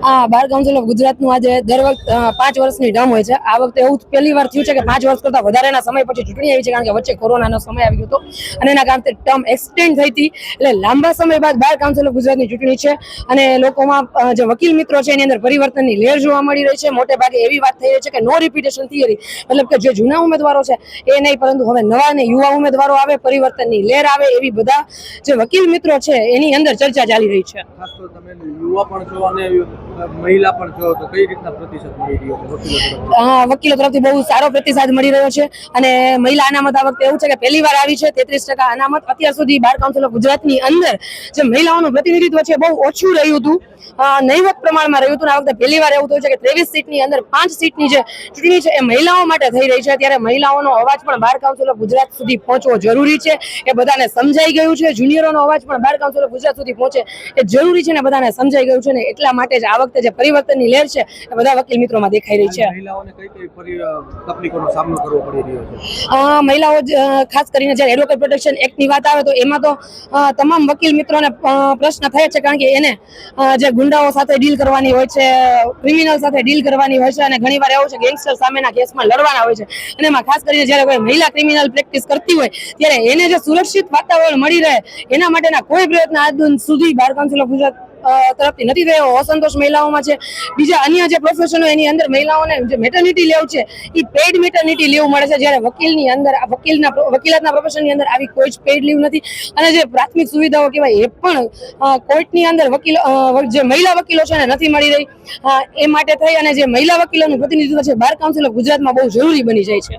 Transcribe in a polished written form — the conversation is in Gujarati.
બાર કાઉન્સિલ ઓફ ગુજરાતનું આજે દર વખતે 5 વર્ષની ટર્મ હોય છે. આ વખતે એવું પહેલી વાર થયું છે કે 5 વર્ષ કરતાં વધારેના સમય પછી ચૂંટણી આવી છે, કારણ કે વચ્ચે કોરોનાનો સમય આવી ગયો હતો અને એના કારણે ટર્મ એક્સટેન્ડ થઈ હતી. એટલે લાંબા સમય બાદ બાર કાઉન્સિલ ઓફ ગુજરાતની ચૂંટણી છે અને લોકોમાં જે વકીલ મિત્રો છે એની અંદર પરિવર્તનની લહેર જોવા મળી રહી છે. મોટે ભાગે એવી વાત થઈ રહી છે કે નો રિપીટેશન થિયરી, મતલબ કે જે જૂના ઉમેદવારો છે એ નહીં, પરંતુ હવે નવા અને યુવા ઉમેદવારો આવે, પરિવર્તનની લહેર આવે, એવી બધા જે વકીલ મિત્રો છે એની અંદર ચર્ચા ચાલી રહી છે. ખાસ તો તમે યુવા પણ છો અને મહિલા પણ છો, તો કઈ રીતના પ્રતિસાદ મળી રહ્યો છે વકીલો તરફથી? બહુ સારો પ્રતિસાદ મળી રહ્યો છે અને મહિલા અનામત આ વખતે એવું છે કે પહેલી વાર આવી છે. 33% અનામત. અત્યાર સુધી બાર કાઉન્સિલ ઓફ ગુજરાતની અંદર જે મહિલાઓનું પ્રતિનિધિત્વ છે બહુ ઓછું રહ્યું હતું, નહીવત પ્રમાણમાં રહ્યું હતું. આ વખતે પહેલી વાર એવું થયું છે કે 23 સીટની અંદર 5 સીટની જે ચૂંટણી છે એ મહિલાઓ માટે થઈ રહી છે. ત્યારે મહિલાઓનો અવાજ પણ બાર કાઉન્સિલ ઓફ ગુજરાત સુધી પહોંચવો જરૂરી છે, એ બધાને સમજાઈ ગયું છે. જુનિયરોનો અવાજ પણ બાર કાઉન્સિલ ઓફ ગુજરાત સુધી પહોંચે એ જરૂરી છે ને બધાને સમજાઈ ગયું છે ને એટલા માટે જ આ વખતે જે પરિવર્તનની લહેર છે એ બધા વકીલ મિત્રોમાં દેખાઈ રહી છે. મહિલાઓને કઈ તકલીફોનો સામનો કરવો પડી રહ્યો છે? મહિલાઓ ખાસ કરીને જ્યારે એડવોકેટ પ્રોટેક્શન એક્ટની વાત આવે તો એમાં તો તમામ વકીલ મિત્રોને પ્રશ્ન થાય છે, કારણ કે એને જે ગુંડાઓ સાથે ડીલ કરવાની હોય છે, ક્રિમિનલ સાથે ડીલ કરવાની હોય છે અને ઘણીવાર એવું છે ગેંગસ્ટર સામેના કેસમાં લડવાના હોય છે. અને એમાં ખાસ કરીને જ્યારે કોઈ મહિલા ક્રિમિનલ પ્રેક્ટિસ કરતી હોય ત્યારે એને જે સુરક્ષિત વાતાવરણ મળી રહે એના માટેના કોઈ પ્રયત્ન આજ સુધી બાર કાઉન્સિલ ઓફ ગુજરાત તરફથી નથી થયો. અસંતોષ મહિલાઓમાં છે. બીજા અન્ય જે પ્રોફેશનો એની અંદર મહિલાઓને જે મેટર્નિટી લીવ છે એ પેઇડ મેટર્નિટી લીવ મળે છે, જ્યારે વકીલની અંદર વકીલાતના પ્રોફેશનની અંદર આવી કોઈ જ પેઇડ લીવ નથી. અને જે પ્રાથમિક સુવિધાઓ કહેવાય એ પણ કોર્ટની અંદર જે મહિલા વકીલો છે એને નથી મળી રહી. એ માટે થઈ અને જે મહિલા વકીલોનું પ્રતિનિધિત્વ છે બાર કાઉન્સિલ ઓફ ગુજરાતમાં બહુ જરૂરી બની જાય છે.